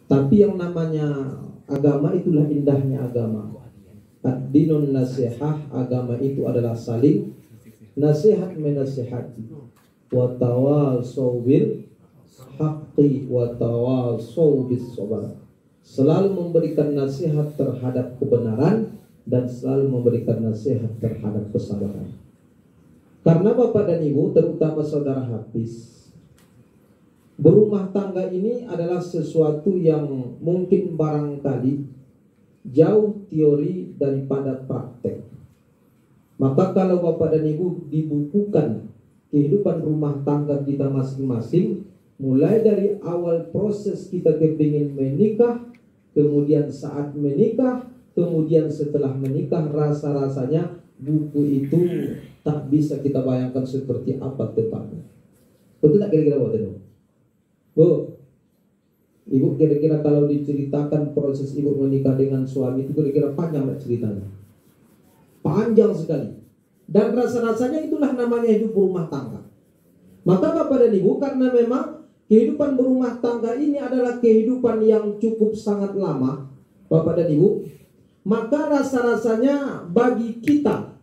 Tapi yang namanya agama itulah indahnya agama. Ad-dinun nasihah, agama itu adalah saling nasihat menasihati. Wa tawasau bil haqqi wa tawasau bis sabar. Selalu memberikan nasihat terhadap kebenaran dan selalu memberikan nasihat terhadap kesabaran. Karena Bapak dan Ibu, terutama saudara Hafiz, berumah tangga ini adalah sesuatu yang mungkin barangkali jauh teori daripada praktek. Maka kalau Bapak dan Ibu dibukukan kehidupan rumah tangga kita masing-masing, mulai dari awal proses kita kepingin menikah, kemudian saat menikah, kemudian setelah menikah, rasa-rasanya buku itu tak bisa kita bayangkan seperti apa tepatnya. Betul tak kira-kira Bapak dan Ibu? Bu, Ibu kira-kira kalau diceritakan proses Ibu menikah dengan suami itu kira-kira panjang gak ceritanya? Panjang sekali. Dan rasa-rasanya itulah namanya hidup berumah tangga. Maka Bapak dan Ibu, karena memang kehidupan berumah tangga ini adalah kehidupan yang cukup sangat lama, Bapak dan Ibu, maka rasa-rasanya bagi kita,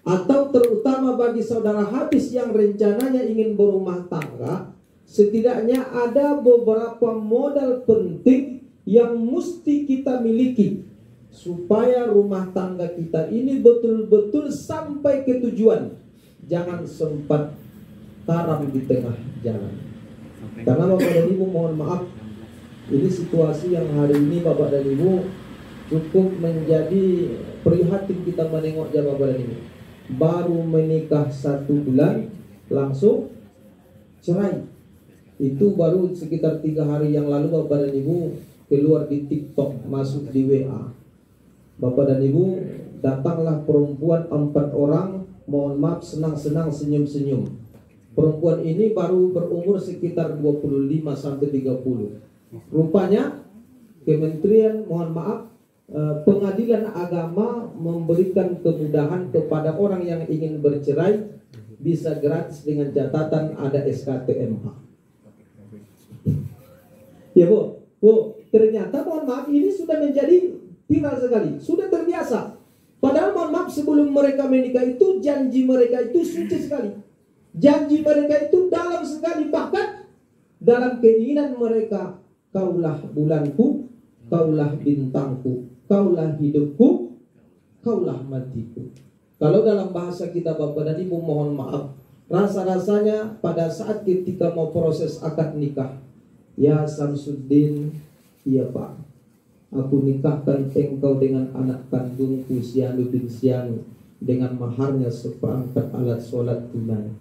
atau terutama bagi saudara Hafiz yang rencananya ingin berumah tangga, setidaknya ada beberapa modal penting yang mesti kita miliki supaya rumah tangga kita ini betul-betul sampai ke tujuan. Jangan sempat karam di tengah jalan. Karena Bapak dan Ibu, mohon maaf, ini situasi yang hari ini Bapak dan Ibu cukup menjadi prihatin kita menengoknya Bapak dan Ibu. Baru menikah 1 bulan langsung cerai. Itu baru sekitar 3 hari yang lalu Bapak dan Ibu keluar di TikTok, masuk di WA. Bapak dan Ibu, datanglah perempuan 4 orang, mohon maaf, senang-senang, senyum-senyum. Perempuan ini baru berumur sekitar 25 sampai 30. Rupanya Kementerian, mohon maaf, Pengadilan Agama memberikan kemudahan kepada orang yang ingin bercerai bisa gratis dengan catatan ada SKTMH. Ya Bu, ternyata mohon maaf ini sudah menjadi viral sekali, sudah terbiasa. Padahal mohon maaf, sebelum mereka menikah itu janji mereka itu suci sekali. Janji mereka itu dalam sekali, bahkan dalam keinginan mereka, kaulah bulanku, kaulah bintangku, kaulah hidupku, kaulah matiku. Kalau dalam bahasa kita Bapak dan Ibu, mohon maaf, rasa-rasanya pada saat ketika mau proses akad nikah, ya Samsuddin, iya Pak, aku nikahkan engkau dengan anak kandungku Sianu bin Sianu dengan maharnya seperangkat alat sholat tunai.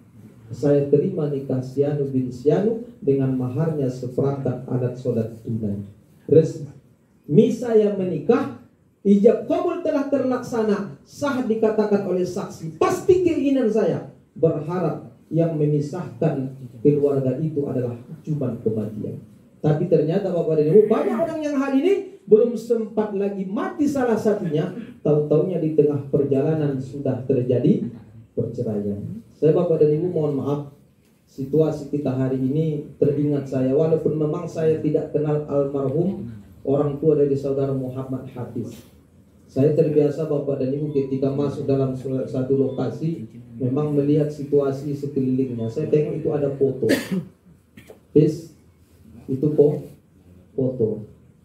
Saya terima nikah Sianu bin Sianu dengan maharnya seperangkat alat sholat tunai. Resmi saya menikah, ijab qabul telah terlaksana, sah dikatakan oleh saksi. Pasti keinginan saya, berharap yang memisahkan keluarga itu adalah cuma kematian. Tapi ternyata Bapak dan Ibu, banyak orang yang hari ini belum sempat lagi mati salah satunya, tahu-taunya di tengah perjalanan sudah terjadi perceraian. Saya Bapak dan Ibu mohon maaf, situasi kita hari ini teringat saya, walaupun memang saya tidak kenal almarhum orang tua dari saudara Muhammad Hafiz. Saya terbiasa Bapak dan Ibu ketika masuk dalam satu lokasi, memang melihat situasi sekelilingnya. Saya tengok itu ada foto. Itu foto.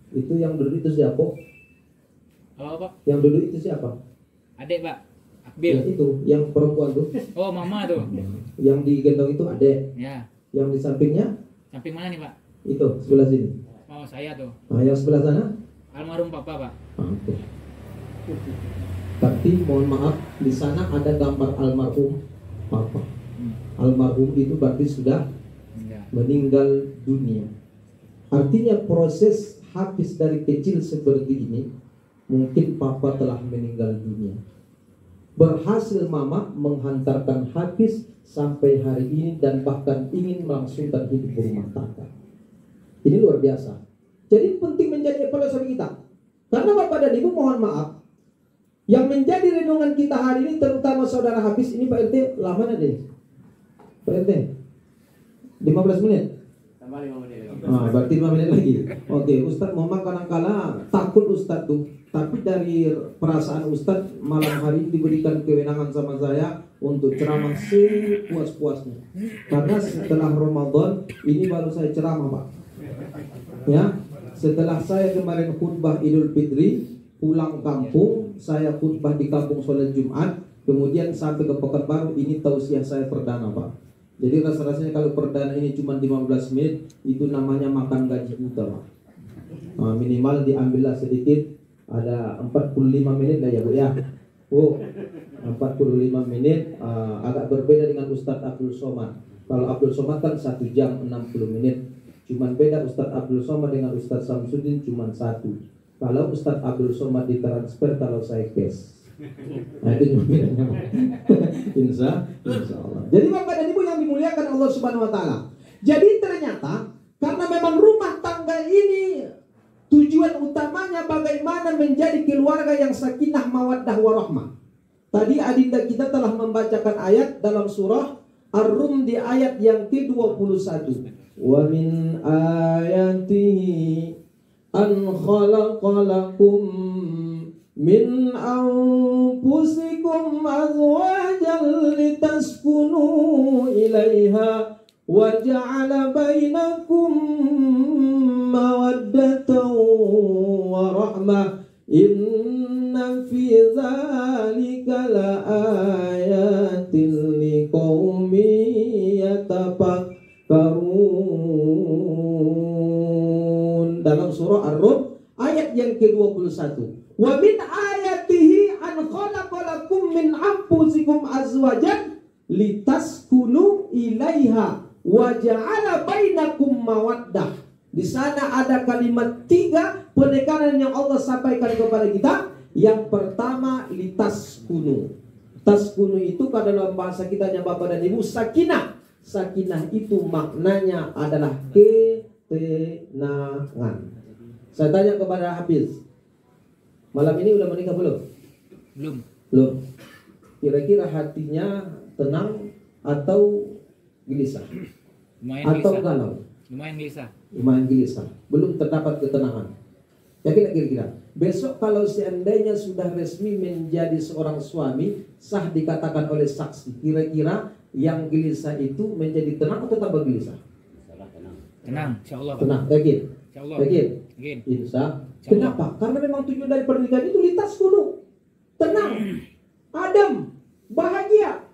Itu yang duduk itu siapa? Oh, Pak. Yang duduk itu siapa? Adik, Pak. Akbil. Ya, itu, yang perempuan tuh. Oh, mama tuh. Yang digendong itu adek. Ya. Yang di sampingnya? Samping mana nih, Pak? Itu, sebelah sini. Oh, saya tuh. Nah, yang sebelah sana? Almarhum Papa, Pak. Oke. Tapi mohon maaf, di sana ada gambar almarhum Papa. Almarhum itu berarti sudah meninggal dunia. Artinya proses Hafiz dari kecil seperti ini, mungkin Papa telah meninggal dunia. Berhasil Mama menghantarkan Hafiz sampai hari ini dan bahkan ingin melangsungkan hidup berumah tangga. Ini luar biasa. Jadi penting menjadi evaluasi kita. Karena Bapak dan Ibu mohon maaf, yang menjadi renungan kita hari ini terutama saudara Hafiz ini Pak RT, lamanya deh. Pak RT 15 menit. Berarti 5 menit lagi. Oke, Ustadz memang kadang-kala takut Ustadz tuh. Tapi dari perasaan Ustadz malam hari ini diberikan kewenangan sama saya untuk ceramah sepuas-puasnya. Karena setelah Ramadan ini baru saya ceramah, Pak. Ya, setelah saya kemarin khutbah Idul Fitri, pulang kampung, saya khutbah di kampung sholat Jumat, kemudian sampai ke Pekanbaru, ini tausiah saya perdana, Pak. Jadi rasa-rasanya kalau perdana ini cuma 15 menit, itu namanya makan gaji kita, Pak. Minimal diambillah sedikit, ada 45 menit lah ya, Bu ya. 45 menit, agak berbeda dengan Ustadz Abdul Somad. Kalau Abdul Somad kan 1 jam 60 menit. Cuman beda Ustadz Abdul Somad dengan Ustadz Samsudin cuma 1. Kalau Ustadz Abdul Somad ditransfer, kalau saya cash. Nah itu juga bedanya. Insya Allah. Jadi Bapak dan Ibu yang dimuliakan Allah Subhanahu Wa Taala. Jadi ternyata karena memang rumah tangga ini tujuan utamanya bagaimana menjadi keluarga yang sakinah mawaddah warahmah. Tadi adinda kita telah membacakan ayat dalam surah Ar-Rum di ayat yang ke-21. Wa min ayatihi an khalaqalakum min anfusikum azwajan litaskunu ilaiha wa ja'ala bainakum mawaddatan wa rahmah inna fi dzalika laayatin liqaumin yatafakkarun. Dalam surah Ar-Rum ayat yang ke-21. Wa min ayatihi an khalaqalakum min anfusikum azwajan litaskunu ilaiha wa ja'ala bainakum mawaddah. Di sana ada kalimat 3 penekanan yang Allah sampaikan kepada kita. Yang pertama litaskunu. Taskunu itu kalau dalam bahasa kita Bapak dan Ibu sakinah. Sakinah itu maknanya adalah ketenangan. Saya tanya kepada Hafiz, malam ini udah menikah belum? Belum. Kira-kira hatinya tenang atau gelisah? Atau galau? Lumayan gelisah. Belum terdapat ketenangan. Yakin kira-kira? Besok kalau seandainya sudah resmi menjadi seorang suami, sah dikatakan oleh saksi. Kira-kira yang gelisah itu menjadi tenang atau tambah gelisah? Tenang, insyaallah. Tenang, yakin? Insyaallah. Yakin? Yakin. Insya. Kenapa? Karena memang tujuan dari pernikahan itu lintas gunung. Tenang, adem, bahagia,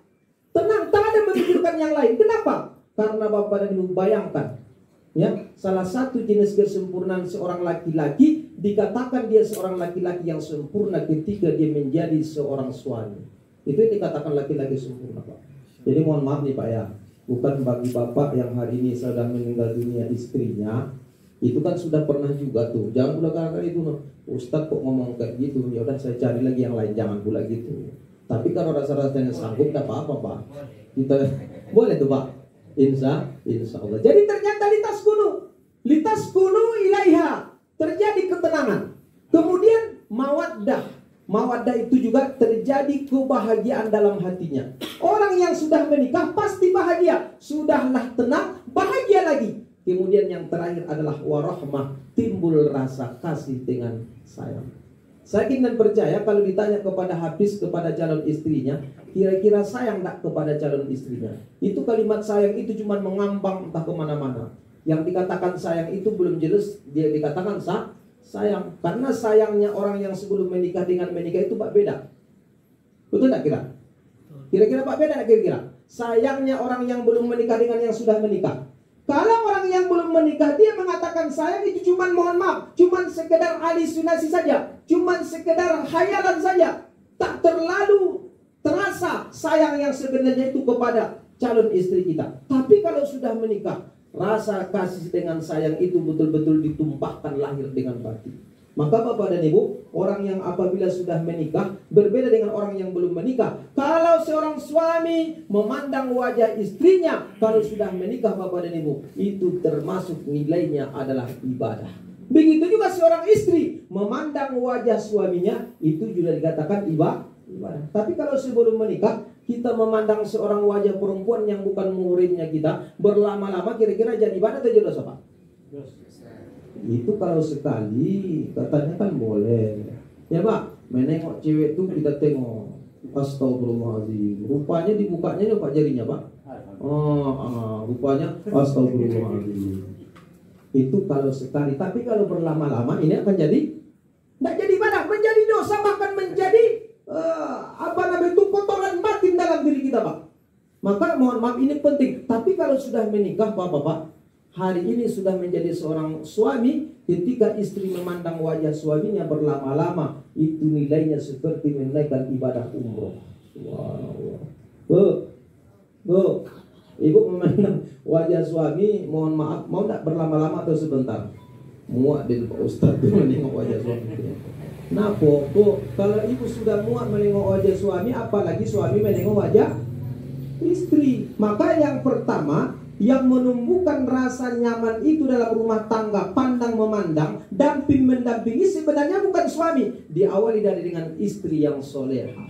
tenang, tak ada memikirkan yang lain. Kenapa? Karena Bapak dan Ibu bayangkan, ya, salah satu jenis kesempurnaan seorang laki-laki dikatakan dia seorang laki-laki yang sempurna ketika dia menjadi seorang suami. Itu yang dikatakan laki-laki sempurna, Pak. Jadi mohon maaf nih Pak ya, bukan bagi Bapak yang hari ini sudah meninggal dunia istrinya, itu kan sudah pernah juga tuh. Jangan pula kadang-kadang itu, Ustadz kok ngomong kayak gitu, ya udah saya cari lagi yang lain, jangan pula gitu. Tapi kalau rasa-rasanya sanggup, tidak apa-apa Pak. Kita boleh tuh Pak. Insya Allah. Jadi ternyata litas gunung ilaiha, terjadi ketenangan. Kemudian mawaddah itu juga terjadi kebahagiaan dalam hatinya. Orang yang sudah menikah pasti bahagia. Sudahlah tenang, bahagia lagi. Kemudian yang terakhir adalah warahmah, timbul rasa kasih dengan sayang. Saya yakin dan percaya kalau ditanya kepada Hafiz, kepada calon istrinya, kira-kira sayang tak kepada calon istrinya? Itu kalimat sayang itu cuma mengambang entah kemana-mana. Yang dikatakan sayang itu belum jelas, dia dikatakan sayang. Karena sayangnya orang yang sebelum menikah dengan menikah itu Pak beda. Betul tak kira? Kira-kira Pak beda tak kira-kira? Sayangnya orang yang belum menikah dengan yang sudah menikah. Kalau orang yang belum menikah dia mengatakan sayang itu cuman mohon maaf, cuman sekedar halusinasi saja, cuman sekedar khayalan saja, tak terlalu terasa sayang yang sebenarnya itu kepada calon istri kita. Tapi kalau sudah menikah, rasa kasih dengan sayang itu betul-betul ditumpahkan lahir dengan batin. Maka Bapak dan Ibu, orang yang apabila sudah menikah berbeda dengan orang yang belum menikah. Kalau seorang suami memandang wajah istrinya kalau sudah menikah Bapak dan Ibu, itu termasuk nilainya adalah ibadah. Begitu juga seorang istri memandang wajah suaminya, itu juga dikatakan ibadah. Tapi kalau sebelum menikah, kita memandang seorang wajah perempuan yang bukan muhrimnya kita berlama-lama, kira-kira jadi ibadah atau jadi dosa, Pak? Itu kalau sekali katanya kan boleh. Ya Pak, menengok cewek tuh kita tengok. Astagfirullahaladzim. Rupanya dibukanya ya Pak jarinya Pak. Rupanya astagfirullahaladzim. Itu kalau sekali. Tapi kalau berlama-lama ini akan jadi, nggak jadi ibadah, menjadi dosa, bahkan menjadi itu kotoran batin dalam diri kita Pak. Maka mohon maaf, ini penting. Tapi kalau sudah menikah Bapak-bapak, hari ini sudah menjadi seorang suami, ketika istri memandang wajah suaminya berlama-lama, itu nilainya seperti menunaikan ibadah umroh. Bu, ibu memandang wajah suami, mohon maaf, mau tidak berlama-lama atau sebentar? Muak di Pak Ustaz menengok wajah suami. Nah, kalau ibu sudah muak menengok wajah suami, apalagi suami menengok wajah istri. Maka yang pertama, yang menumbuhkan rasa nyaman itu dalam rumah tangga, pandang memandang, damping mendampingi, sebenarnya bukan suami, diawali dengan istri yang soleha.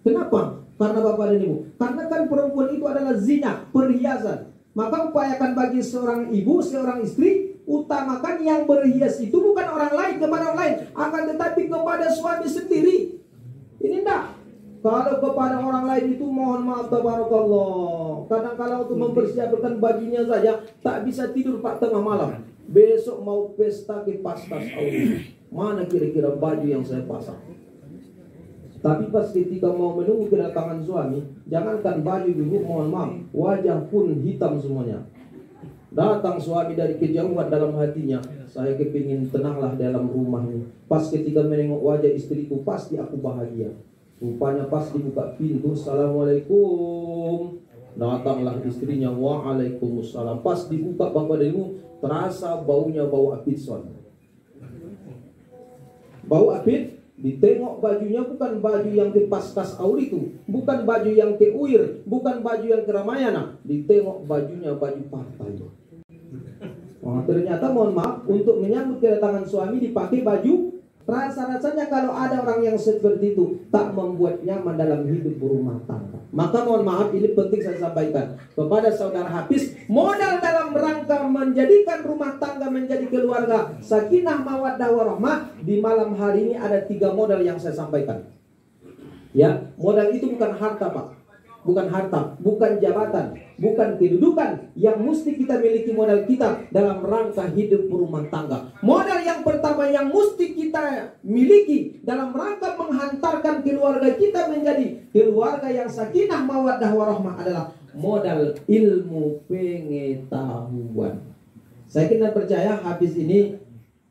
Kenapa? Karena Bapak dan Ibu, karena kan perempuan itu adalah zina, perhiasan. Maka upayakan bagi seorang ibu, seorang istri, utamakan yang berhias itu bukan orang lain kepada orang lain, akan tetapi kepada suami sendiri. Ini enggak. Kalau kepada orang lain itu mohon maaf tabarakallah. Kadang-kadang untuk mempersiapkan bajunya saja tak bisa tidur Pak tengah malam. Besok mau pesta ke pastas Allah. Mana kira-kira baju yang saya pasang? Tapi pas ketika mau menunggu kedatangan suami, jangankan baju dulu, mohon maaf, wajah pun hitam semuanya. Datang suami dari kejauhan dalam hatinya, saya kepingin tenanglah dalam rumah ini. Pas ketika menengok wajah istriku, pasti aku bahagia. Rupanya pas dibuka pintu, assalamualaikum. Datanglah istrinya, waalaikumsalam. Pas dibuka Bapak dan Ibu, terasa baunya bau apitson. Bau apit, ditengok bajunya bukan baju yang ke paskas auri itu, bukan baju yang ke uir, bukan baju yang ke Ramayana. Ditengok bajunya baju partai. Ternyata mohon maaf, untuk menyambut kedatangan suami dipakai baju. Rasa-rasanya kalau ada orang yang seperti itu tak membuat nyaman dalam hidup berumah tangga. Maka mohon maaf, ini penting saya sampaikan kepada saudara Hafiz, modal dalam rangka menjadikan rumah tangga menjadi keluarga sakinah mawaddah warahmah. Di malam hari ini ada 3 modal yang saya sampaikan. Ya, modal itu bukan harta Pak, bukan harta, bukan jabatan, bukan kedudukan yang mesti kita miliki. Modal kita dalam rangka hidup berumah tangga, modal yang pertama yang mesti kita miliki dalam rangka menghantarkan keluarga kita menjadi keluarga yang sakinah mawaddah warahmah adalah modal ilmu pengetahuan. Saya kira percaya Hafiz ini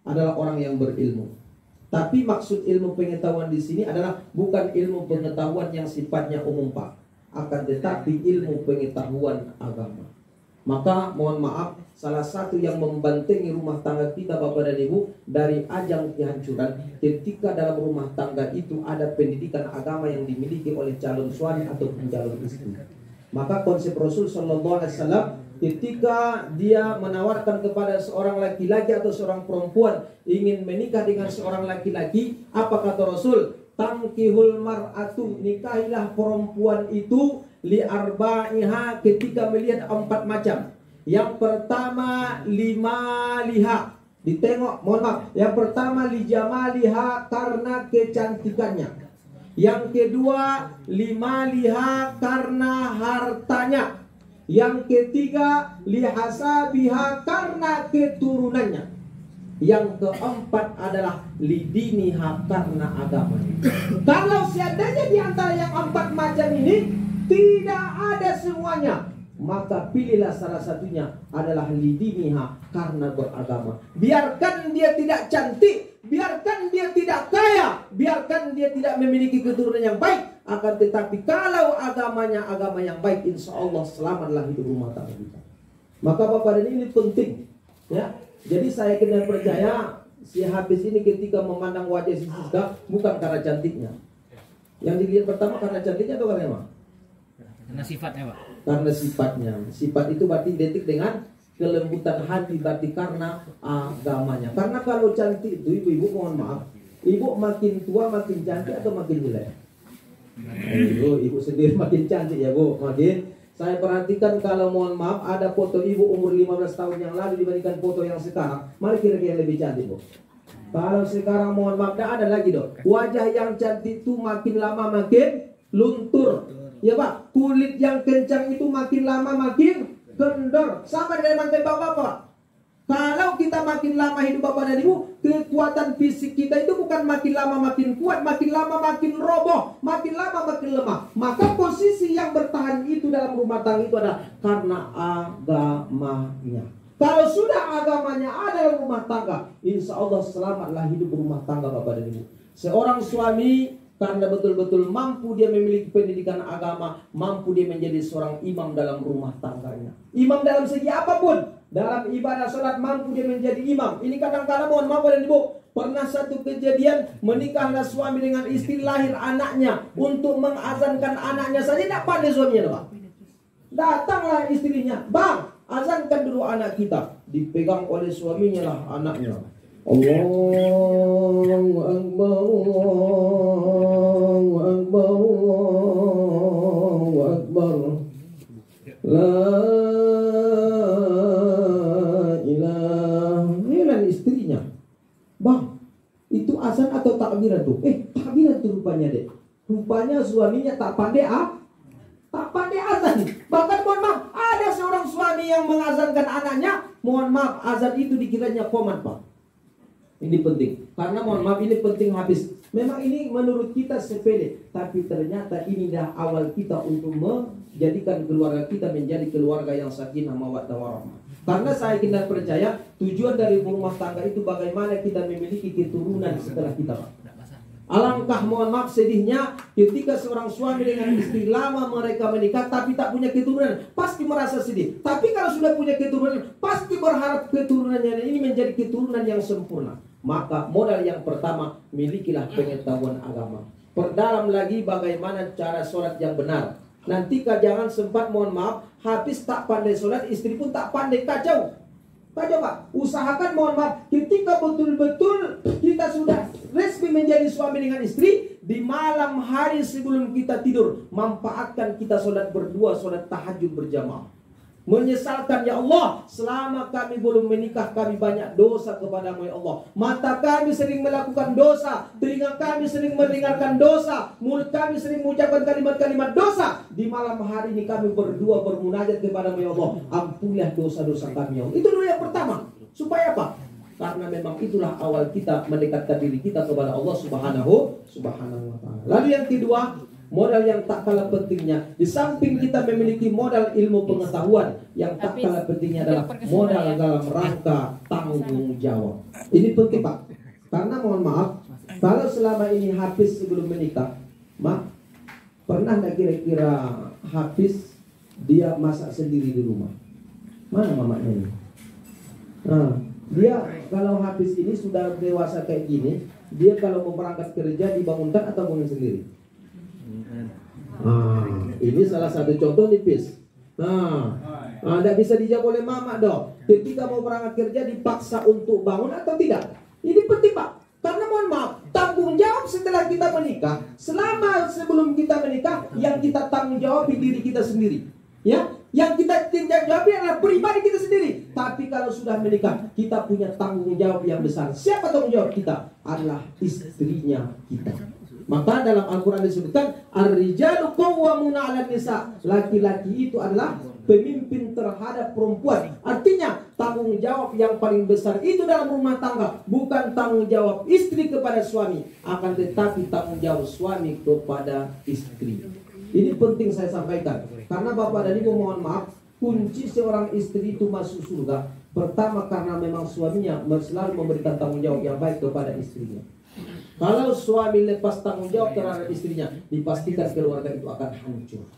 adalah orang yang berilmu. Tapi maksud ilmu pengetahuan di sini adalah bukan ilmu pengetahuan yang sifatnya umum Pak, akan tetapi ilmu pengetahuan agama. Maka mohon maaf, salah satu yang membantengi rumah tangga kita Bapak dan Ibu dari ajang kehancuran, ketika dalam rumah tangga itu ada pendidikan agama yang dimiliki oleh calon suami atau calon istri. Maka konsep Rasul Sallallahu Alaihi Wasallam ketika dia menawarkan kepada seorang laki-laki atau seorang perempuan ingin menikah dengan seorang laki-laki, apa kata Rasul? Tangkihul mar'atu, nikahilah perempuan itu li arba'iha, ketika melihat 4 macam. Yang pertama lima liha, ditengok, mohon maaf, yang pertama li jamaliha, karena kecantikannya. Yang kedua lima liha, karena hartanya. Yang ketiga li hasabiha, karena keturunannya. Yang keempat adalah lidiniha, karena agamanya. Kalau seandainya di antara yang 4 macam ini tidak ada semuanya, maka pilihlah salah satunya adalah lidiniha, karena beragama. Biarkan dia tidak cantik, biarkan dia tidak kaya, biarkan dia tidak memiliki keturunan yang baik, akan tetapi kalau agamanya agama yang baik, insya Allah selamatlah hidup rumah tangga kita. Maka Bapak dan ini penting, ya. Jadi saya kena percaya si Hafiz ini ketika memandang wajah si Siska bukan karena cantiknya. Yang dilihat pertama karena cantiknya atau karena apa? Karena sifatnya Pak. Karena sifatnya. Sifat itu berarti identik dengan kelembutan hati, berarti karena agamanya. Karena kalau cantik itu ibu-ibu mohon maaf, ibu makin tua makin cantik atau makin jelek? Ayo, ibu sendiri makin cantik ya Bu, makin. Saya perhatikan kalau mohon maaf ada foto ibu umur 15 tahun yang lalu dibandingkan foto yang sekarang. Mari kira-kira yang lebih cantik Bu. Kalau sekarang mohon maaf tidak ada lagi dong. Wajah yang cantik itu makin lama makin luntur. Ya Pak, kulit yang kencang itu makin lama makin kendor. Sama dengan bapak-bapak. Kalau kita makin lama hidup Bapak dan Ibu, kekuatan fisik kita itu bukan makin lama makin kuat, makin lama makin roboh, makin lama makin lemah. Maka posisi yang bertahan itu dalam rumah tangga itu adalah karena agamanya. Kalau sudah agamanya ada dalam rumah tangga, insya Allah selamatlah hidup rumah tangga Bapak dan Ibu. Seorang suami karena betul-betul mampu dia memiliki pendidikan agama, mampu dia menjadi seorang imam dalam rumah tangganya. Imam dalam segi apapun. Dalam ibadah sholat mampu dia menjadi imam. Ini kadang-kadang mohon maaf dan Ibu, pernah satu kejadian menikahlah suami dengan istri, lahir anaknya. Untuk mengazankan anaknya saja tidak pandai suaminya Pak. Datanglah istrinya, bang, azankan dulu anak kita. Dipegang oleh suaminya lah anaknya. Allahu Akbar, Allahu Akbar, Allahu Akbar. La ilaha istrinya. Bang, itu azan atau takbiran tuh? Takbiran tuh rupanya deh. Rupanya suaminya tak pandai tak pandai azan. Bahkan mohon maaf, ada seorang suami yang mengazankan anaknya, mohon maaf, azan itu dikiranya komat Pak. Ini penting, karena mohon maaf ini penting habis. Memang ini menurut kita sepele, tapi ternyata inilah awal kita untuk menjadikan keluarga kita menjadi keluarga yang sakinah mawaddah warahmah. Karena saya kita percaya tujuan dari rumah tangga itu bagaimana kita memiliki keturunan setelah kita. Alangkah mohon maaf sedihnya ketika seorang suami dengan istri lama mereka menikah tapi tak punya keturunan, pasti merasa sedih. Tapi kalau sudah punya keturunan, pasti berharap keturunannya ini menjadi keturunan yang sempurna. Maka modal yang pertama, milikilah pengetahuan agama. Perdalam lagi bagaimana cara sholat yang benar. Nanti jangan sempat mohon maaf habis tak pandai sholat, istri pun tak pandai, kacau. Kacau Pak. Usahakan mohon maaf ketika betul-betul kita sudah resmi menjadi suami dengan istri, di malam hari sebelum kita tidur, manfaatkan kita sholat berdua, sholat tahajud berjamaah. Menyesalkan, ya Allah, selama kami belum menikah kami banyak dosa kepadamu ya Allah. Mata kami sering melakukan dosa, telinga kami sering mendengarkan dosa, mulut kami sering mengucapkan kalimat-kalimat dosa. Di malam hari ini kami berdua bermunajat kepadamu ya Allah, ampunilah dosa-dosa kami ya Allah. Itu dulu yang pertama. Supaya apa? Karena memang itulah awal kita mendekatkan diri kita kepada Allah Subhanahu wa ta'ala. Lalu yang kedua, modal yang tak kalah pentingnya, di samping kita memiliki modal ilmu pengetahuan, yang tak kalah pentingnya adalah modal dalam rangka tanggung jawab. Ini penting Pak, karena mohon maaf, kalau selama ini Hafiz sebelum menikah, pernah nggak kira-kira Hafiz dia masak sendiri di rumah? Mana mamanya ini? Dia kalau Hafiz ini sudah dewasa kayak gini, dia kalau mau berangkat kerja dibangunkan atau bangun sendiri? Ini salah satu contoh nipis. Tidak bisa dijawab oleh mama dong. Ketika mau berangkat kerja dipaksa untuk bangun atau tidak? Ini penting Pak. Karena mohon maaf, tanggung jawab setelah kita menikah, selama sebelum kita menikah, yang kita tanggung jawab diri kita sendiri. Ya, yang kita tanggung jawab adalah pribadi kita sendiri. Tapi kalau sudah menikah, kita punya tanggung jawab yang besar. Siapa tanggung jawab kita? Adalah istrinya kita. Maka dalam Al-Quran disebutkan ar-rijalu qawwamuna 'alan nisa. Laki-laki itu adalah pemimpin terhadap perempuan. Artinya tanggung jawab yang paling besar itu dalam rumah tangga bukan tanggung jawab istri kepada suami, akan tetapi tanggung jawab suami kepada istri. Ini penting saya sampaikan, karena Bapak dan Ibu mohon maaf, kunci seorang istri itu masuk surga pertama karena memang suaminya selalu memberikan tanggung jawab yang baik kepada istrinya. Kalau suami lepas tanggung jawab terhadap istrinya, dipastikan keluarga itu akan hancur.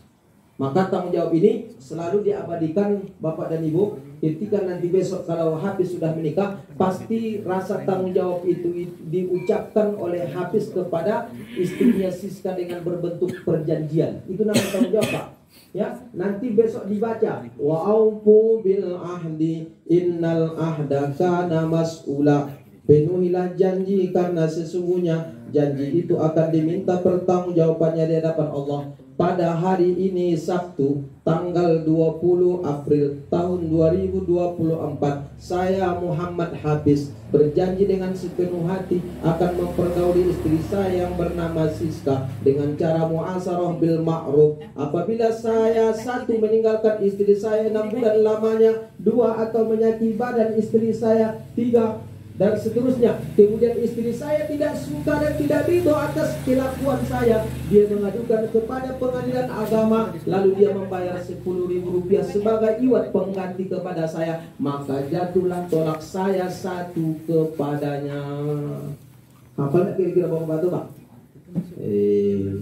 Maka tanggung jawab ini selalu diabadikan Bapak dan Ibu. Ketika nanti besok kalau Hafiz sudah menikah, pasti rasa tanggung jawab itu diucapkan oleh Hafiz kepada istrinya Siska dengan berbentuk perjanjian. Itu namanya tanggung jawab Pak. Ya, nanti besok dibaca wa aufu bil ahdi innal ahda kana mas'ula. Penuhilah janji, karena sesungguhnya janji itu akan diminta pertanggungjawabannya di hadapan Allah. Pada hari ini Sabtu tanggal 20 April tahun 2024, saya Muhammad Hafiz berjanji dengan sepenuh hati akan mempergauli istri saya yang bernama Siska dengan cara muasarah bil ma'ruf. Apabila saya, satu, meninggalkan istri saya 6 bulan lamanya, 2, atau menyakiti badan istri saya, 3, dan seterusnya. Kemudian istri saya tidak suka dan tidak ridho atas kelakuan saya, dia mengadukan kepada pengadilan agama, lalu dia membayar 10.000 rupiah sebagai iwat pengganti kepada saya, maka jatuhlah tolak saya 1 kepadanya. Hafal nggak kira-kira Bapak Batu, Pak?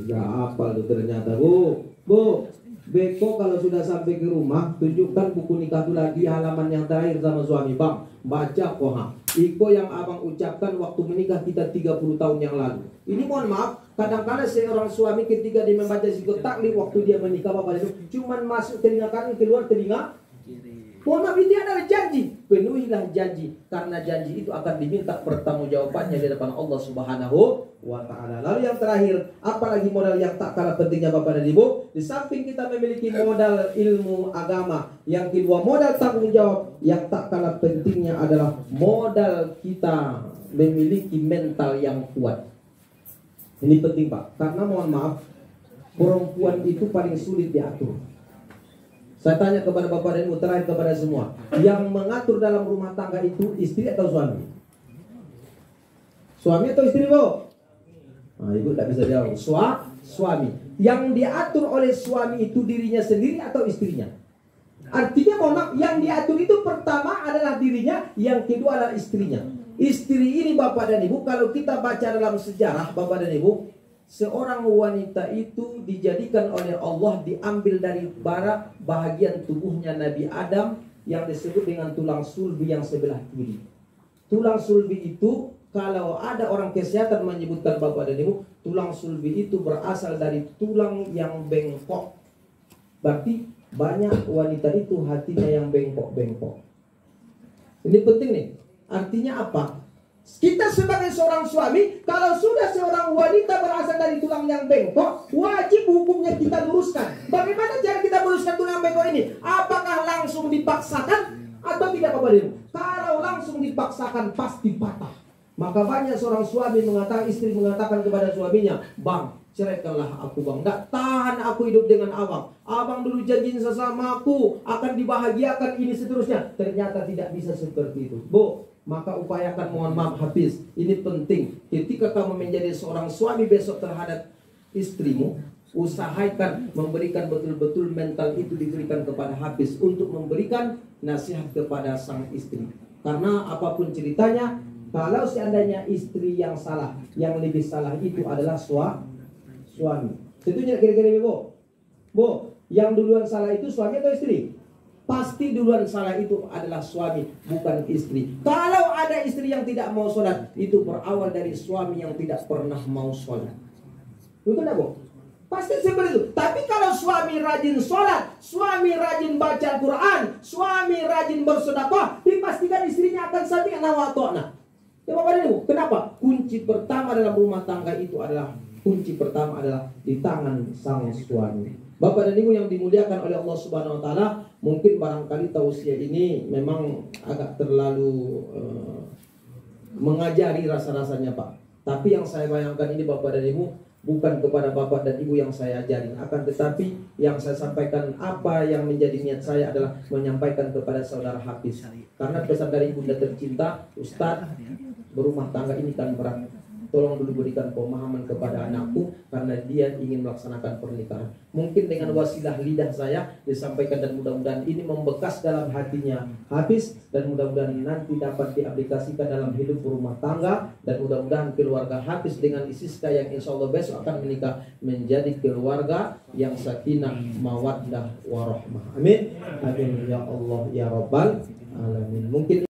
Gak hafal tuh ternyata. Bu, Beko kalau sudah sampai ke rumah, tunjukkan buku nikah itu lagi halaman yang terakhir sama suami, Bang. Baca koha. Iko yang abang ucapkan waktu menikah kita 30 tahun yang lalu. Ini mohon maaf, kadang-kadang seorang suami ketika dia membaca sikut taklif waktu dia menikah, Bapak itu cuman masuk telinga kanan, keluar telinga kiri. Mohon maaf, ini adalah janji. Penuhilah janji, karena janji itu akan diminta pertanggungjawabannya di depan Allah Subhanahu wa ta'ala. Lalu yang terakhir, apalagi modal yang tak kalah pentingnya Bapak dan Ibu? Di samping kita memiliki modal ilmu agama, yang kedua modal tanggung jawab yang tak kalah pentingnya adalah modal kita memiliki mental yang kuat. Ini penting, Pak, karena mohon maaf, perempuan itu paling sulit diatur. Saya tanya kepada Bapak dan Ibu, terakhir kepada semua, yang mengatur dalam rumah tangga itu istri atau suami? Suami atau istri, Bu? Nah, Ibu tidak bisa jawab. Suami. Yang diatur oleh suami itu dirinya sendiri atau istrinya? Artinya mohon maaf, yang diatur itu pertama adalah dirinya, yang kedua adalah istrinya. Istri ini Bapak dan Ibu, kalau kita baca dalam sejarah Bapak dan Ibu, seorang wanita itu dijadikan oleh Allah, diambil dari bara bahagian tubuhnya Nabi Adam yang disebut dengan tulang sulbi yang sebelah kiri. Tulang sulbi itu, kalau ada orang kesehatan menyebutkan Bapak dan Ibu, tulang sulbi itu berasal dari tulang yang bengkok. Berarti banyak wanita itu hatinya yang bengkok-bengkok. Ini penting nih. Artinya apa? Kita sebagai seorang suami, kalau sudah seorang wanita berasal dari tulang yang bengkok, wajib hukumnya kita luruskan. Bagaimana cara kita meluruskan tulang bengkok ini? Apakah langsung dipaksakan atau tidak, Bapak Ibu? Kalau langsung dipaksakan pasti patah. Maka banyak seorang suami mengatakan, istri mengatakan kepada suaminya, Bang, ceraikanlah aku, Bang. Nggak tahan aku hidup dengan abang. Abang dulu janjiin sesama aku akan dibahagiakan ini seterusnya. Ternyata tidak bisa seperti itu. Bu, maka upayakan, mohon maaf Hafiz, ini penting. Ketika kamu menjadi seorang suami besok terhadap istrimu, usahakan memberikan betul-betul mental itu diberikan kepada Hafiz untuk memberikan nasihat kepada sang istri. Karena apapun ceritanya, kalau seandainya istri yang salah, yang lebih salah itu adalah suami. Tentunya kira-kira Bu, yang duluan salah itu suami atau istri? Pasti duluan salah itu adalah suami, bukan istri. Kalau ada istri yang tidak mau sholat, itu berawal dari suami yang tidak pernah mau sholat. Betul tidak, Bu? Pasti seperti itu. Tapi kalau suami rajin sholat, suami rajin baca Quran, suami rajin bersedekah, dipastikan istrinya akan sami'na wa ata'na. Ya Bapak dan Ibu, kenapa? Kunci pertama dalam rumah tangga itu adalah di tangan sang suami. Bapak dan Ibu yang dimuliakan oleh Allah Subhanahu wa taala, mungkin barangkali tausiah ini memang agak terlalu mengajari rasa-rasanya, Pak. Tapi yang saya bayangkan ini Bapak dan Ibu, bukan kepada Bapak dan Ibu yang saya ajarin, akan tetapi yang saya sampaikan, apa yang menjadi niat saya adalah menyampaikan kepada saudara Hafiz. Karena pesan dari Bunda tercinta, Ustadz, berumah tangga ini kan berat. Tolong dulu berikan pemahaman kepada anakku, karena dia ingin melaksanakan pernikahan. Mungkin dengan wasilah lidah saya disampaikan, dan mudah-mudahan ini membekas dalam hatinya Hafiz, dan mudah-mudahan nanti dapat diaplikasikan dalam hidup berumah tangga, dan mudah-mudahan keluarga Hafiz dengan Siska yang insya Allah besok akan menikah menjadi keluarga yang sakinah, mawaddah, warahmah. Amin. Amin ya Allah ya Rabbal alamin. Mungkin